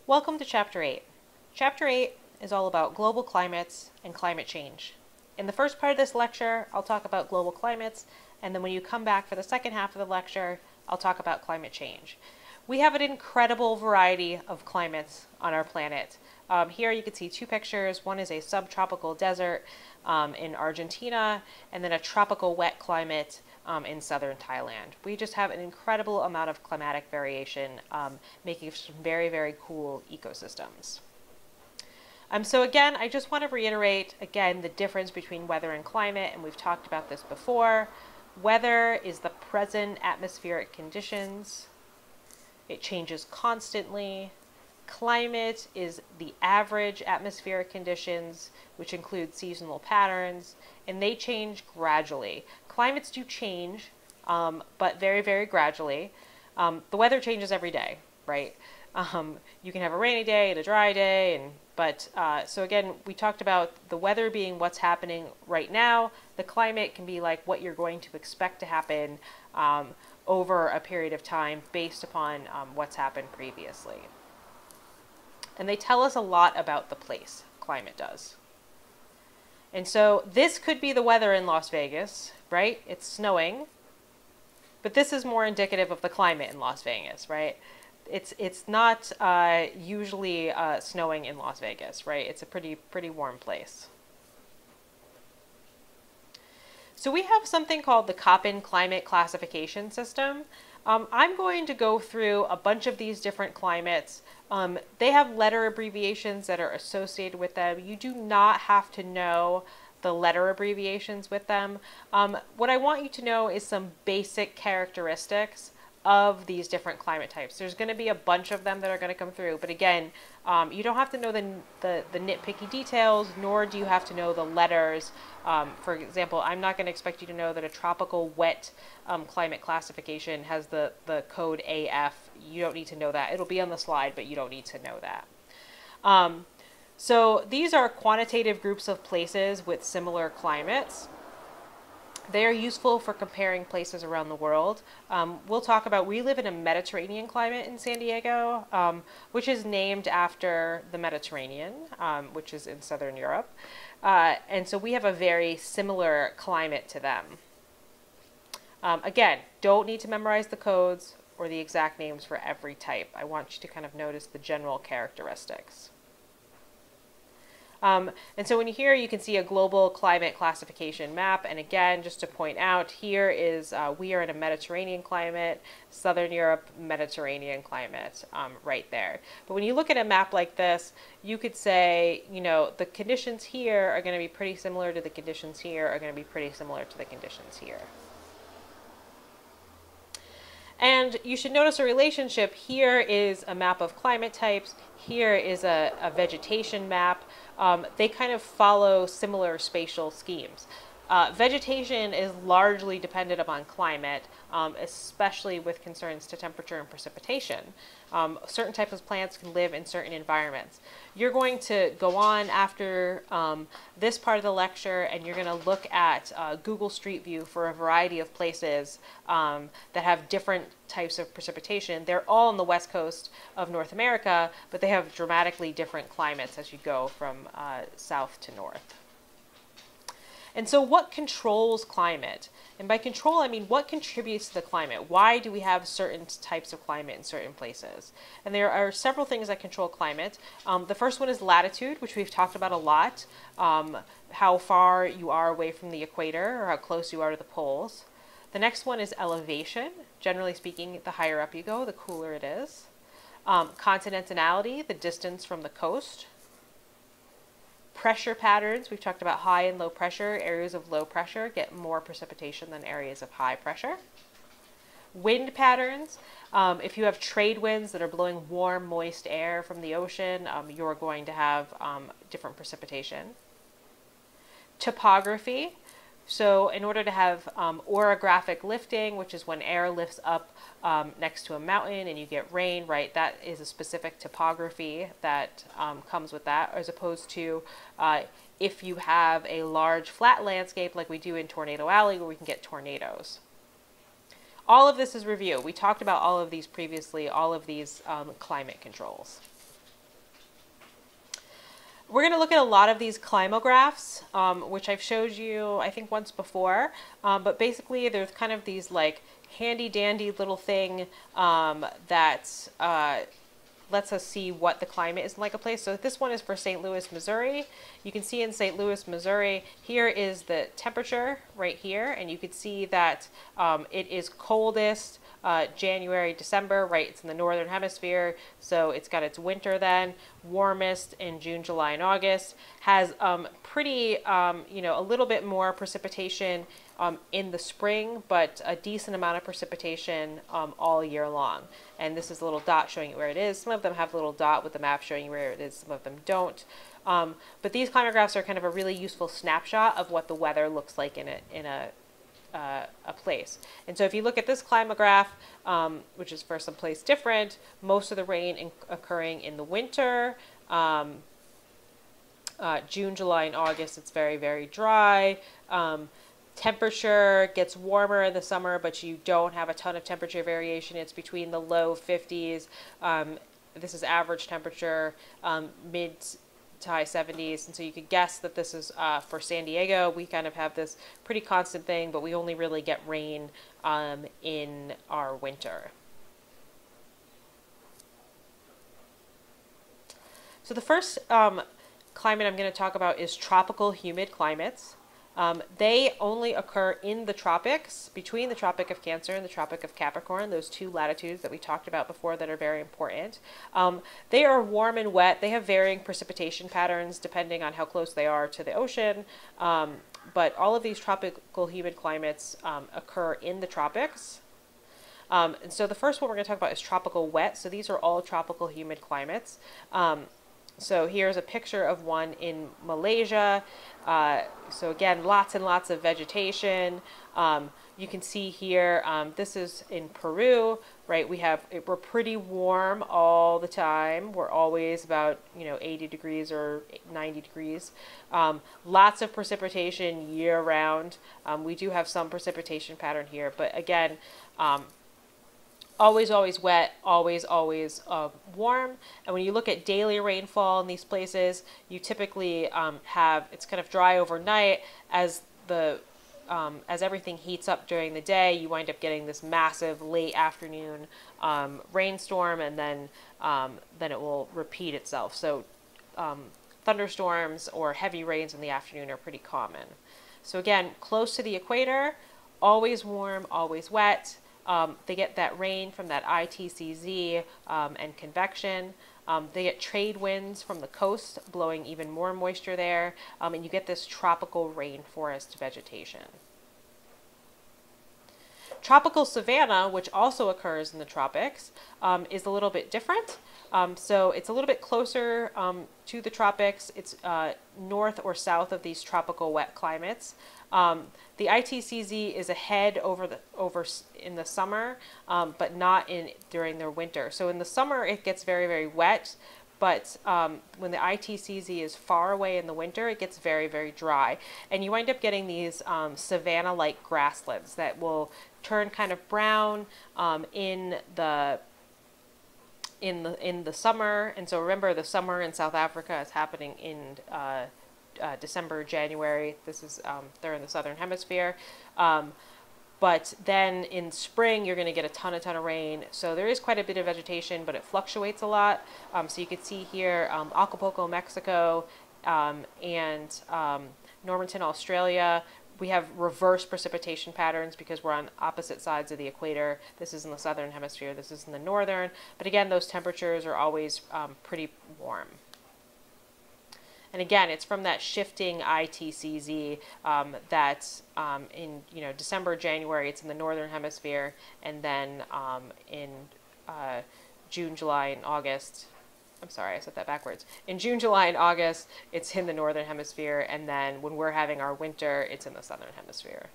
Welcome to Chapter 8. Chapter 8 is all about global climates and climate change. In the first part of this lecture, I'll talk about global climates, and then when you come back for the second half of the lecture, I'll talk about climate change. We have an incredible variety of climates on our planet. Here you can see two pictures. One is a subtropical desert in Argentina, and then a tropical wet climate in southern Thailand. We just have an incredible amount of climatic variation, making some very, very cool ecosystems. So again, I just want to reiterate again the difference between weather and climate, and we've talked about this before. Weather is the present atmospheric conditions. It changes constantly. Climate is the average atmospheric conditions, which include seasonal patterns, and they change gradually. Climates do change, but very, very gradually. The weather changes every day, right? You can have a rainy day and a dry day, so again, we talked about the weather being what's happening right now. The climate can be like what you're going to expect to happen over a period of time based upon what's happened previously. And they tell us a lot about the place, climate does. And so this could be the weather in Las Vegas, right? It's snowing, but this is more indicative of the climate in Las Vegas, right? It's not usually snowing in Las Vegas, right? It's a pretty warm place. So we have something called the Köppen Climate Classification System. I'm going to go through a bunch of these different climates. They have letter abbreviations that are associated with them. You do not have to know the letter abbreviations with them. What I want you to know is some basic characteristics of these different climate types. There's going to be a bunch of them that are going to come through, but again, you don't have to know the nitpicky details, nor do you have to know the letters. For example, I'm not going to expect you to know that a tropical wet climate classification has the code AF. You don't need to know that. It'll be on the slide, but you don't need to know that. So these are quantitative groups of places with similar climates. They are useful for comparing places around the world. We'll talk about, we live in a Mediterranean climate in San Diego, which is named after the Mediterranean, which is in Southern Europe. And so we have a very similar climate to them. Again, don't need to memorize the codes or the exact names for every type. I want you to kind of notice the general characteristics. And so when here you can see a global climate classification map, and again, just to point out, here is we are in a Mediterranean climate, Southern Europe, Mediterranean climate, right there. But when you look at a map like this, you could say, you know, the conditions here are going to be pretty similar to the conditions here, are going to be pretty similar to the conditions here. And you should notice a relationship. Here is a map of climate types. Here is a vegetation map. They kind of follow similar spatial schemes. Vegetation is largely dependent upon climate, especially with concerns to temperature and precipitation. Certain types of plants can live in certain environments. You're going to go on after this part of the lecture, and you're going to look at Google Street View for a variety of places that have different types of precipitation. They're all on the west coast of North America, but they have dramatically different climates as you go from south to north. And so what controls climate? And by control, I mean what contributes to the climate? Why do we have certain types of climate in certain places? And there are several things that control climate. The first one is latitude, which we've talked about a lot. How far you are away from the equator or how close you are to the poles. The next one is elevation. Generally speaking, the higher up you go, the cooler it is. Continentality, the distance from the coast. Pressure patterns, we've talked about high and low pressure. Areas of low pressure get more precipitation than areas of high pressure. Wind patterns, if you have trade winds that are blowing warm, moist air from the ocean, you're going to have different precipitation. Topography, so in order to have orographic lifting, which is when air lifts up next to a mountain and you get rain, right, that is a specific topography that comes with that, as opposed to if you have a large flat landscape like we do in Tornado Alley where we can get tornadoes. All of this is review. We talked about all of these previously, all of these climate controls. We're going to look at a lot of these climographs, which I've showed you, I think, once before. But basically, there's kind of these like handy dandy little thing that lets us see what the climate is like a place. So this one is for St. Louis, Missouri. You can see in St. Louis, Missouri, here is the temperature right here. And you can see that it is coldest January, December, right? It's in the northern hemisphere. So it's got its winter then. Warmest in June, July, and August. Has pretty, a little bit more precipitation in the spring, but a decent amount of precipitation all year long. And this is a little dot showing you where it is. Some of them have a little dot with the map showing you where it is. Some of them don't. But these climographs are kind of a really useful snapshot of what the weather looks like in a place. And so if you look at this climograph, which is for some place different, most of the rain occurring in the winter. June, July, and August, it's very, very dry. Temperature gets warmer in the summer, but you don't have a ton of temperature variation. It's between the low 50s. This is average temperature, mid to high 70s. And so you could guess that this is for San Diego. We kind of have this pretty constant thing, but we only really get rain in our winter. So the first climate I'm going to talk about is tropical humid climates. They only occur in the tropics, between the Tropic of Cancer and the Tropic of Capricorn, those two latitudes that we talked about before that are very important. They are warm and wet. They have varying precipitation patterns depending on how close they are to the ocean. But all of these tropical humid climates occur in the tropics. And so the first one we're going to talk about is tropical wet. So these are all tropical humid climates. So here's a picture of one in Malaysia. So again, lots and lots of vegetation. You can see here, this is in Peru, right? We're pretty warm all the time. We're always about, 80 degrees or 90 degrees. Lots of precipitation year round. We do have some precipitation pattern here, but again, always, always wet, always, always warm. And when you look at daily rainfall in these places, you typically it's kind of dry overnight. As everything heats up during the day, you wind up getting this massive late afternoon rainstorm, and then it will repeat itself. So thunderstorms or heavy rains in the afternoon are pretty common. So again, close to the equator, always warm, always wet. They get that rain from that ITCZ and convection. They get trade winds from the coast blowing even more moisture there, and you get this tropical rainforest vegetation. Tropical savanna, which also occurs in the tropics, is a little bit different. So it's a little bit closer to the tropics. It's north or south of these tropical wet climates. The ITCZ is ahead over in the summer, but not during their winter. So in the summer it gets very, very wet, but when the ITCZ is far away in the winter, it gets very, very dry, and you wind up getting these savanna-like grasslands that will turn kind of brown in the summer. And so remember, the summer in South Africa is happening in December, January. This is they're in the southern hemisphere. But then in spring, you're going to get a ton of rain. So there is quite a bit of vegetation, but it fluctuates a lot. So you can see here Acapulco, Mexico, and Normanton, Australia. We have reverse precipitation patterns because we're on opposite sides of the equator. This is in the southern hemisphere. This is in the northern. But again, those temperatures are always pretty warm. And again, it's from that shifting ITCZ that in December, January, it's in the northern hemisphere, and then in June, July, and August. I'm sorry, I said that backwards. In June, July, and August, it's in the northern hemisphere, and then when we're having our winter, it's in the southern hemisphere.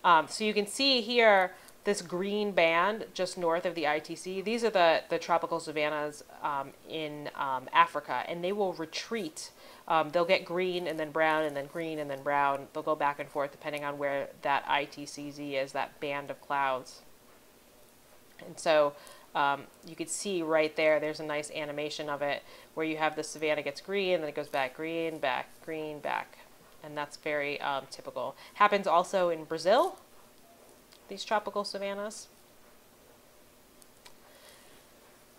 So you can see here this green band just north of the ITC. These are the tropical savannas in Africa, and they will retreat. They'll get green and then brown and then green and then brown. They'll go back and forth depending on where that ITCZ is, that band of clouds. And so You could see right there, there's a nice animation of it where you have the savanna gets green, then it goes back, green, back, green, back. And that's very typical. Happens also in Brazil, these tropical savannas.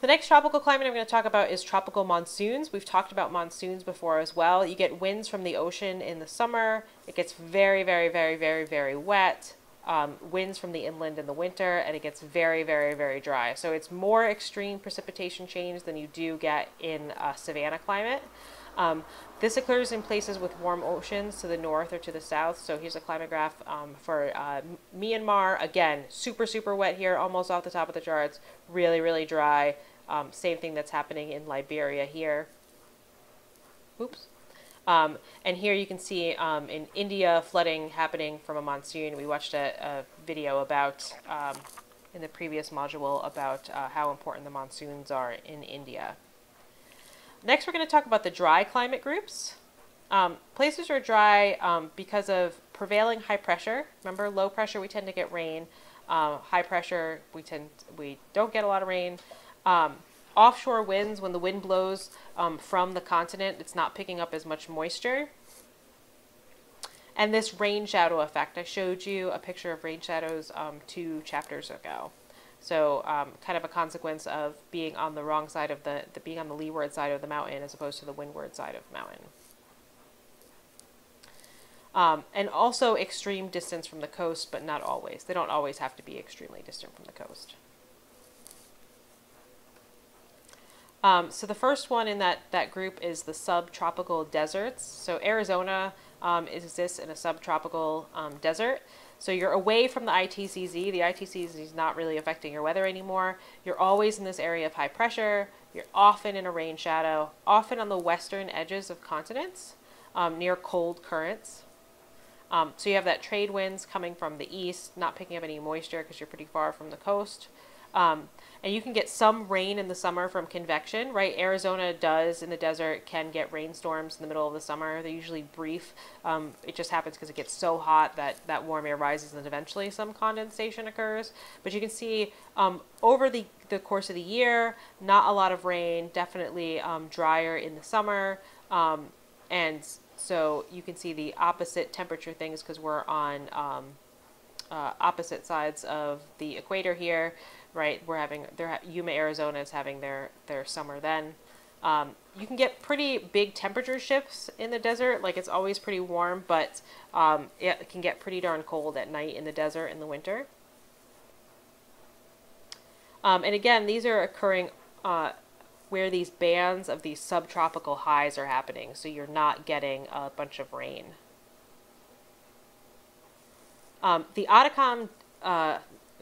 The next tropical climate I'm going to talk about is tropical monsoons. We've talked about monsoons before as well. You get winds from the ocean in the summer. It gets very, very, very, very, very wet. Winds from the inland in the winter, and it gets very, very, very dry. So it's more extreme precipitation change than you do get in a savanna climate. This occurs in places with warm oceans to the north or to the south. So here's a climate graph for Myanmar. Again, super, super wet here, almost off the top of the charts. Really, really dry. Same thing that's happening in Liberia here. Oops. And here you can see in India flooding happening from a monsoon. We watched a video about, in the previous module, about how important the monsoons are in India. Next, we're going to talk about the dry climate groups. Places are dry because of prevailing high pressure. Remember, low pressure, we tend to get rain. High pressure, we don't get a lot of rain. Offshore winds, when the wind blows from the continent, it's not picking up as much moisture. And this rain shadow effect, I showed you a picture of rain shadows 2 chapters ago. So kind of a consequence of being on the wrong side of being on the leeward side of the mountain as opposed to the windward side of the mountain. And also extreme distance from the coast, but not always. They don't always have to be extremely distant from the coast. So the first one in that group is the subtropical deserts. So Arizona exists in a subtropical desert. So you're away from the ITCZ. The ITCZ is not really affecting your weather anymore. You're always in this area of high pressure. You're often in a rain shadow, often on the western edges of continents, near cold currents. So you have that trade winds coming from the east, not picking up any moisture because you're pretty far from the coast. And you can get some rain in the summer from convection, right? Arizona does in the desert can get rainstorms in the middle of the summer. They're usually brief. It just happens because it gets so hot that warm air rises and eventually some condensation occurs. But you can see over the course of the year, not a lot of rain, definitely drier in the summer. And so you can see the opposite temperature things because we're on opposite sides of the equator here. Right, Yuma, Arizona is having their summer then. You can get pretty big temperature shifts in the desert. Like it's always pretty warm, but it can get pretty darn cold at night in the desert in the winter. And again, these are occurring where these bands of these subtropical highs are happening. So you're not getting a bunch of rain. The Atacama,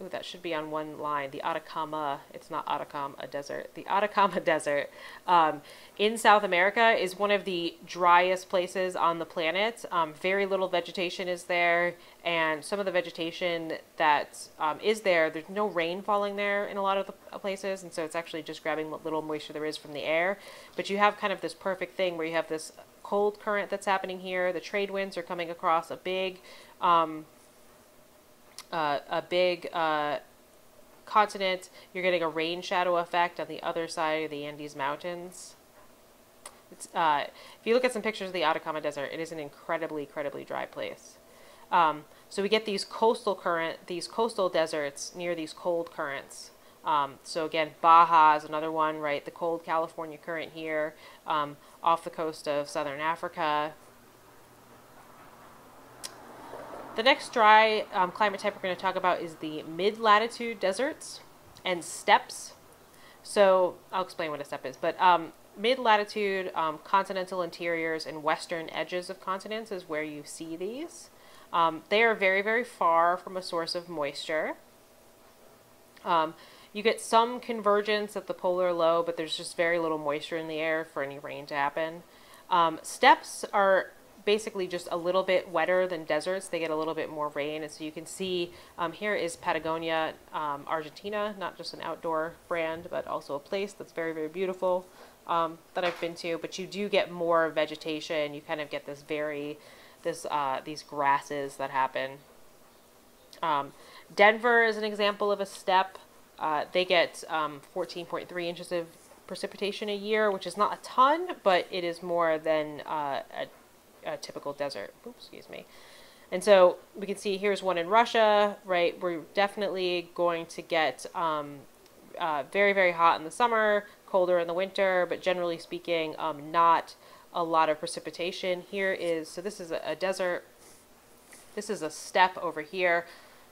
ooh, that should be on one line. The Atacama, it's not Atacama, a desert. The Atacama Desert in South America is one of the driest places on the planet. Very little vegetation is there, and some of the vegetation that is there, there's no rain falling there in a lot of the places, and so it's actually just grabbing what little moisture there is from the air. But you have kind of this perfect thing where you have this cold current that's happening here. The trade winds are coming across a big continent. You're getting a rain shadow effect on the other side of the Andes Mountains. It's, if you look at some pictures of the Atacama Desert, it is an incredibly, incredibly dry place. So we get these coastal deserts near these cold currents. So again, Baja is another one, right? The cold California current here, off the coast of southern Africa. The next dry climate type we're going to talk about is the mid-latitude deserts and steppes. So I'll explain what a steppe is, but mid-latitude continental interiors and western edges of continents is where you see these. They are very, very far from a source of moisture. You get some convergence at the polar low, but there's just very little moisture in the air for any rain to happen. Steppes are basically just a little bit wetter than deserts. They get a little bit more rain, and so you can see here is Patagonia, Argentina, not just an outdoor brand, but also a place that's very, very beautiful that I've been to. But you do get more vegetation. You kind of get these grasses that happen. Denver is an example of a steppe. they get 14.3 inches of precipitation a year, which is not a ton, but it is more than a typical desert. Oops, excuse me. And so we can see here's one in Russia, right? We're definitely going to get very, very hot in the summer, colder in the winter, but generally speaking, not a lot of precipitation. Here is, so this is a desert. This is a steppe over here.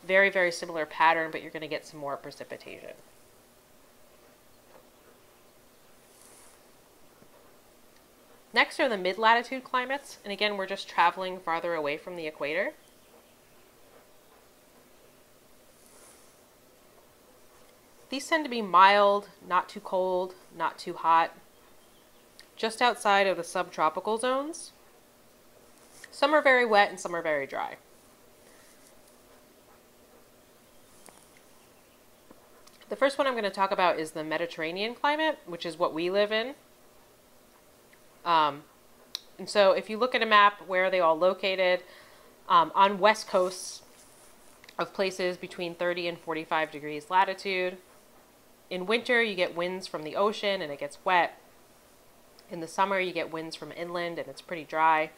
Very, very similar pattern, but you're going to get some more precipitation. Next are the mid-latitude climates, and again, we're just traveling farther away from the equator. These tend to be mild, not too cold, not too hot, just outside of the subtropical zones. Some are very wet and some are very dry. The first one I'm going to talk about is the Mediterranean climate, which is what we live in. And so if you look at a map, where are they all located? On west coasts of places between 30 and 45 degrees latitude. In winter, you get winds from the ocean and it gets wet. In the summer, you get winds from inland and it's pretty dry.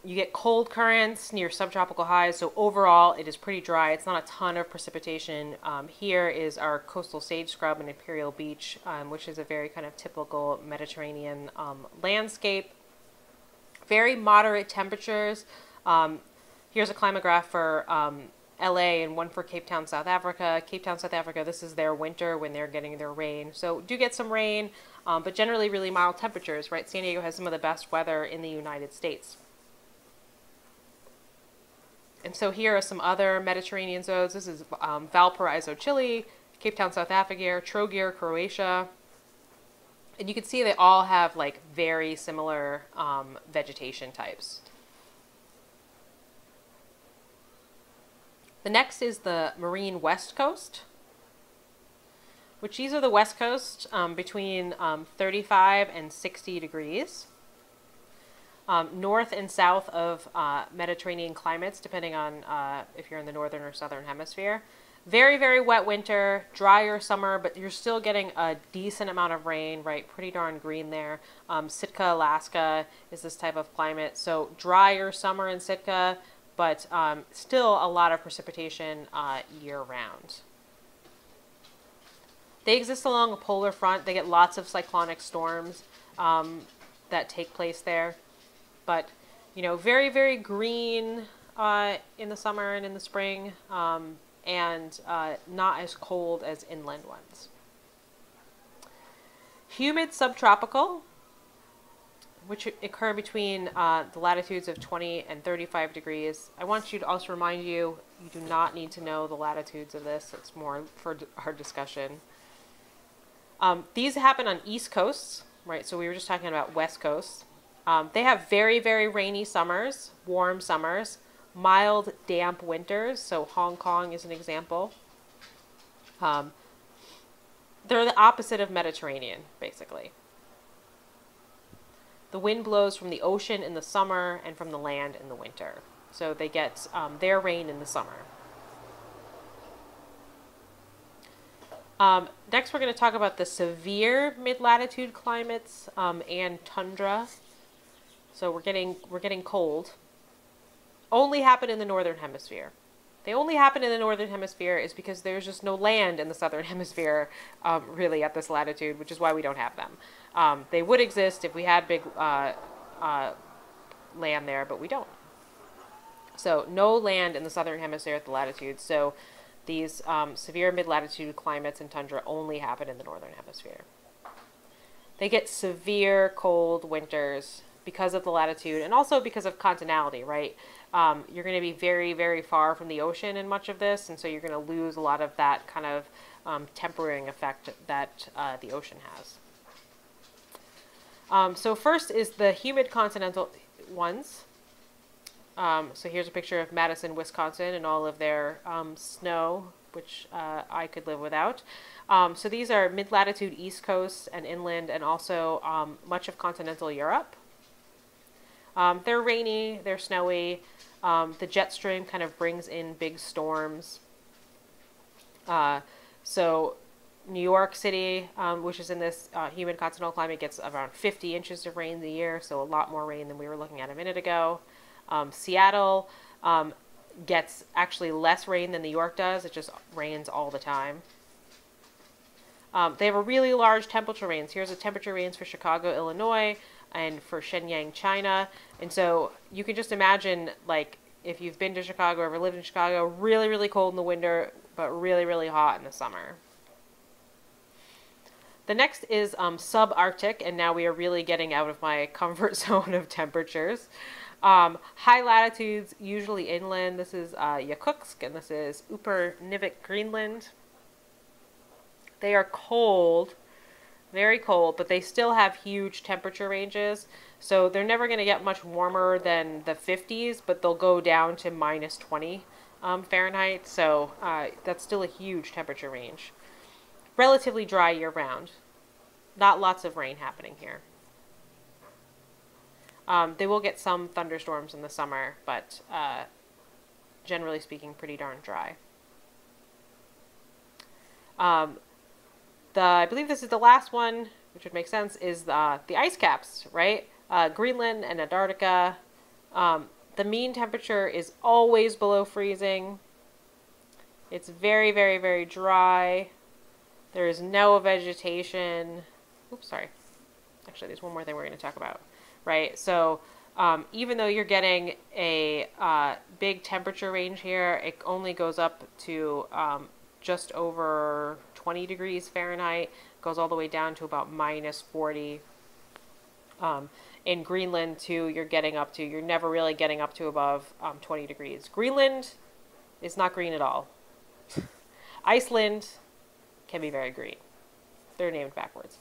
You get cold currents near subtropical highs, so overall it is pretty dry. It's not a ton of precipitation. Here is our coastal sage scrub in Imperial Beach, which is a very kind of typical Mediterranean landscape. Very moderate temperatures. Here's a climograph for LA and one for Cape Town, South Africa. Cape Town, South Africa, this is their winter when they're getting their rain. So do get some rain, but generally really mild temperatures, right? San Diego has some of the best weather in the United States. And so here are some other Mediterranean zones. This is Valparaiso, Chile, Cape Town, South Africa, Trogir, Croatia. And you can see they all have like very similar vegetation types. The next is the marine west coast, which these are the west coast between 35 and 60 degrees. North and south of Mediterranean climates, depending on if you're in the northern or southern hemisphere. Very, very wet winter, drier summer, but you're still getting a decent amount of rain, right? Pretty darn green there. Sitka, Alaska is this type of climate. So drier summer in Sitka, but still a lot of precipitation year round. They exist along a polar front. They get lots of cyclonic storms that take place there. But, you know, very, very green in the summer and in the spring, and not as cold as inland ones. Humid subtropical, which occur between the latitudes of 20 and 35 degrees. I want you to also remind you, you do not need to know the latitudes of this. It's more for our discussion. These happen on east coasts, right? So we were just talking about west coasts. They have very, very rainy summers, warm summers, mild, damp winters. So Hong Kong is an example. They're the opposite of Mediterranean, basically. The wind blows from the ocean in the summer and from the land in the winter. So they get their rain in the summer. Next, we're going to talk about the severe mid-latitude climates and tundra. So we're getting cold. Only happen in the northern hemisphere. They only happen in the northern hemisphere is because there's just no land in the southern hemisphere really at this latitude, which is why we don't have them. They would exist if we had big land there, but we don't. So no land in the southern hemisphere at the latitude. So these severe mid-latitude climates and tundra only happen in the northern hemisphere. They get severe cold winters because of the latitude and also because of continentality, right? You're going to be very, very far from the ocean in much of this, and so you're going to lose a lot of that kind of tempering effect that the ocean has. So first is the humid continental ones. So here's a picture of Madison, Wisconsin, and all of their snow, which I could live without. So these are mid-latitude East Coast and inland, and also much of continental Europe. They're rainy, they're snowy. The jet stream kind of brings in big storms. So New York City, which is in this humid continental climate, gets around 50 inches of rain a year, so a lot more rain than we were looking at a minute ago. Seattle gets actually less rain than New York does. It just rains all the time. They have a really large temperature range. Here's a temperature range for Chicago, Illinois, and for Shenyang, China. And so you can just imagine, like, if you've been to Chicago or ever lived in Chicago, really, really cold in the winter, but really, really hot in the summer. The next is subarctic, and now we are really getting out of my comfort zone of temperatures. High latitudes, usually inland. This is Yakutsk, and this is Upernivik, Greenland. They are cold, very cold, but they still have huge temperature ranges. So they're never going to get much warmer than the 50s, but they'll go down to minus 20 Fahrenheit. So that's still a huge temperature range. Relatively dry year-round. Not lots of rain happening here. They will get some thunderstorms in the summer, but generally speaking, pretty darn dry. I believe this is the last one, which would make sense, is the ice caps, right? Greenland and Antarctica. The mean temperature is always below freezing. It's very, very, very dry. There is no vegetation. Oops, sorry. Actually, there's one more thing we're going to talk about, right? So even though you're getting a big temperature range here, it only goes up to just over 20 degrees Fahrenheit, goes all the way down to about minus 40. In Greenland, too, you're never really getting up to above 20 degrees. Greenland is not green at all. Iceland can be very green. They're named backwards.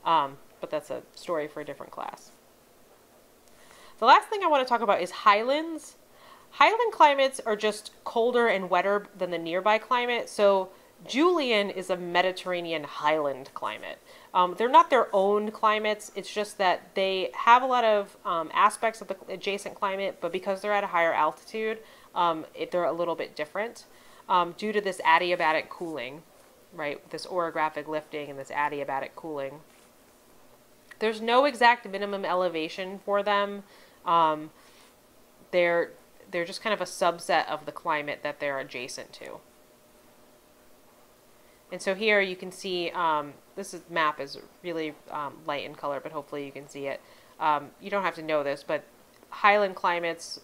But that's a story for a different class. The last thing I want to talk about is highlands. Highland climates are just colder and wetter than the nearby climate. So Julian is a Mediterranean highland climate. They're not their own climates. It's just that they have a lot of aspects of the adjacent climate, but because they're at a higher altitude, they're a little bit different due to this adiabatic cooling, right? This orographic lifting and this adiabatic cooling. There's no exact minimum elevation for them. They're just kind of a subset of the climate that they're adjacent to. And so here you can see, this map is really light in color, but hopefully you can see it. You don't have to know this, but highland climates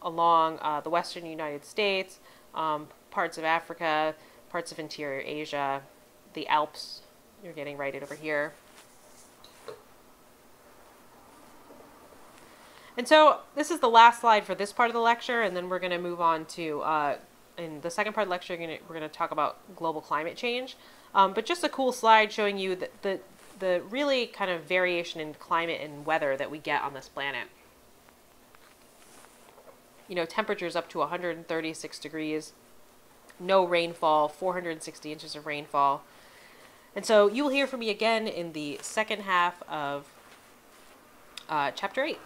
along the western United States, parts of Africa, parts of interior Asia, the Alps, you're getting right over here. And so this is the last slide for this part of the lecture, and then we're going to move on to, in the second part of the lecture, we're going to talk about global climate change. But just a cool slide showing you the really kind of variation in climate and weather that we get on this planet. You know, temperatures up to 136 degrees, no rainfall, 460 inches of rainfall. And so you will hear from me again in the second half of Chapter 8.